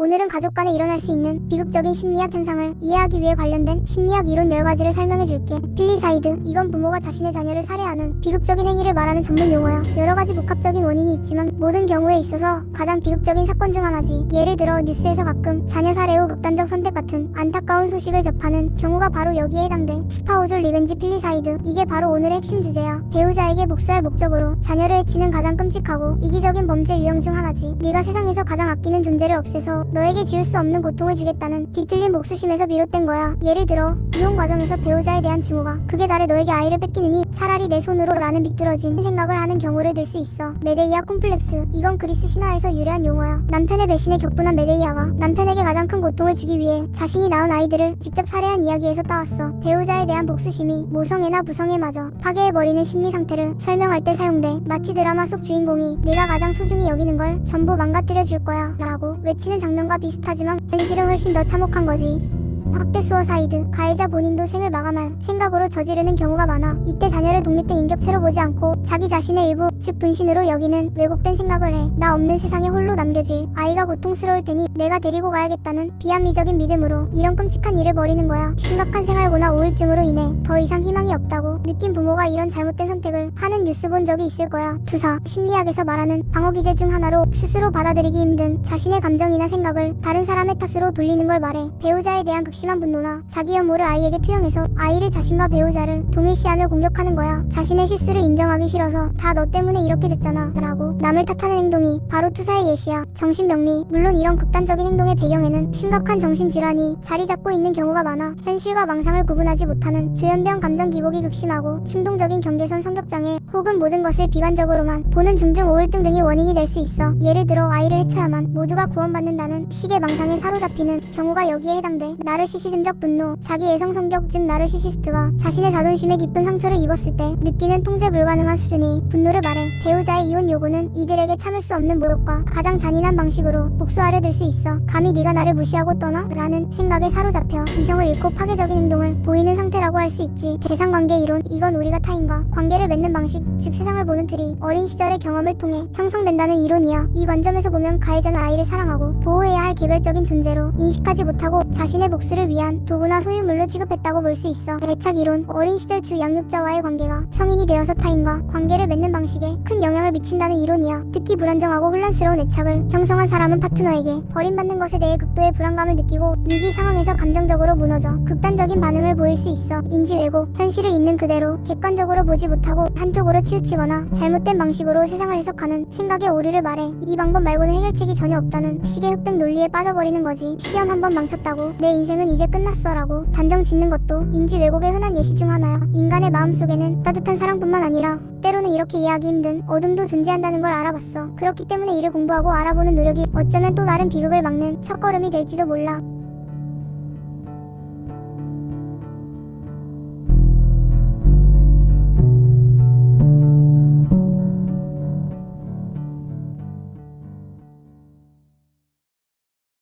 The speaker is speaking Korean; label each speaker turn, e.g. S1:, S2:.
S1: 오늘은 가족 간에 일어날 수 있는 비극적인 심리학 현상을 이해하기 위해 관련된 심리학 이론 10가지를 설명해줄게. 필리사이드, 이건 부모가 자신의 자녀를 살해하는 비극적인 행위를 말하는 전문 용어야. 여러가지 복합적인 원인이 있지만 모든 경우에 있어서 가장 비극적인 사건 중 하나지. 예를 들어 뉴스에서 가끔 자녀 살해 후 극단적 선택 같은 안타까운 소식을 접하는 경우가 바로 여기에 해당돼. 스파우졸 리벤지 필리사이드, 이게 바로 오늘의 핵심 주제야. 배우자에게 복수할 목적으로 자녀를 해치는 가장 끔찍하고 이기적인 범죄 유형 중 하나지. 네가 세상에서 가장 아끼는 존재를 없애서 너에게 지울 수 없는 고통을 주겠다는 뒤틀린 복수심에서 비롯된 거야. 예를 들어 이혼 과정에서 배우자에 대한 증오가 극에 달해 너에게 아이를 뺏기느니 차라리 내 손으로 라는 미끄러진 생각을 하는 경우를 들 수 있어. 메데이아 콤플렉스, 이건 그리스 신화에서 유래한 용어야. 남편의 배신에 격분한 메데이아가 남편에게 가장 큰 고통을 주기 위해 자신이 낳은 아이들을 직접 살해한 이야기에서 따왔어. 배우자에 대한 복수심이 모성애나 부성애마저 파괴해버리는 심리 상태를 설명할 때 사용돼. 마치 드라마 속 주인공이 내가 가장 소중히 여기는 걸 전부 망가뜨려 줄 거야 라고 외치는 장면과 비슷하지만 현실은 훨씬 더 참혹한 거지. 학대 수어사이드, 가해자 본인도 생을 마감할 생각으로 저지르는 경우가 많아. 이때 자녀를 독립된 인격체로 보지 않고 자기 자신의 일부, 즉 분신으로 여기는 왜곡된 생각을 해. 나 없는 세상에 홀로 남겨질 아이가 고통스러울 테니 내가 데리고 가야겠다는 비합리적인 믿음으로 이런 끔찍한 일을 벌이는 거야. 심각한 생활고나 우울증으로 인해 더 이상 희망이 없다고 느낀 부모가 이런 잘못된 선택을 하는 뉴스 본 적이 있을 거야. 투사, 심리학에서 말하는 방어기제 중 하나로 스스로 받아들이기 힘든 자신의 감정이나 생각을 다른 사람의 탓으로 돌리는 걸 말해. 배우자에 대한 심한 분노나 자기 혐오를 아이에게 투영해서 아이를 자신과 배우자를 동일시하며 공격하는 거야. 자신의 실수를 인정하기 싫어서 다 너 때문에 이렇게 됐잖아 라고 남을 탓하는 행동이 바로 투사의 예시야. 정신병리, 물론 이런 극단적인 행동의 배경에는 심각한 정신질환이 자리 잡고 있는 경우가 많아. 현실과 망상을 구분하지 못하는 조현병, 감정 기복이 극심하고 충동적인 경계선 성격장애 혹은 모든 것을 비관적으로만 보는 중증 우울증 등이 원인이 될 수 있어. 예를 들어 아이를 해쳐야만 모두가 구원받는다는 식의 망상에 사로잡히는 경우가 여기에 해당돼. 나르시시즘적 분노, 자기 애성 성격 즉 나르시시스트가 자신의 자존심에 깊은 상처를 입었을 때 느끼는 통제 불가능한 수준이 분노를 말해. 배우자의 이혼 요구는 이들에게 참을 수 없는 모욕과 가장 잔인한 방식으로 복수하려 들 수 있어. 감히 네가 나를 무시하고 떠나? 라는 생각에 사로잡혀 이성을 잃고 파괴적인 행동을 보이는 상태라고 할 수 있지. 대상관계 이론, 이건 우리가 타인과 관계를 맺는 방식, 즉 세상을 보는 틀이 어린 시절의 경험을 통해 형성된다는 이론이야. 이 관점에서 보면 가해자는 아이를 사랑하고 보호해야 할 개별적인 존재로 인식하지 못하고 자신의 복수를 위한 도구나 소유물로 취급했다고 볼 수 있어. 애착 이론, 어린 시절 주 양육자와의 관계가 성인이 되어서 타인과 관계를 맺는 방식에 큰 영향을 미친다는 이론이야. 특히 불안정하고 혼란스러운 애착을 형성한 사람은 파트너에게 버림받는 것에 대해 극도의 불안감을 느끼고 위기 상황에서 감정적으로 무너져 극단적인 반응을 보일 수 있어. 인지 왜곡, 현실을 있는 그대로 객관적으로 보지 못하고 한쪽으로 치우치거나 잘못된 방식으로 세상을 해석하는 생각의 오류를 말해. 이 방법 말고는 해결책이 전혀 없다는 식의 흑백 논리에 빠져버리는 거지. 시험 한 번 망쳤다고 내 인생은 이제 끝났어 라고 단정 짓는 것도 인지 왜곡의 흔한 예시 중 하나야. 인간의 마음속에는 따뜻한 사랑뿐만 아니라 때로는 이렇게 이해하기 힘든 어둠도 존재한다는 걸 알아봤어. 그렇기 때문에 이를 공부하고 알아보는 노력이 어쩌면 또 다른 비극을 막는 첫걸음이 될지도 몰라.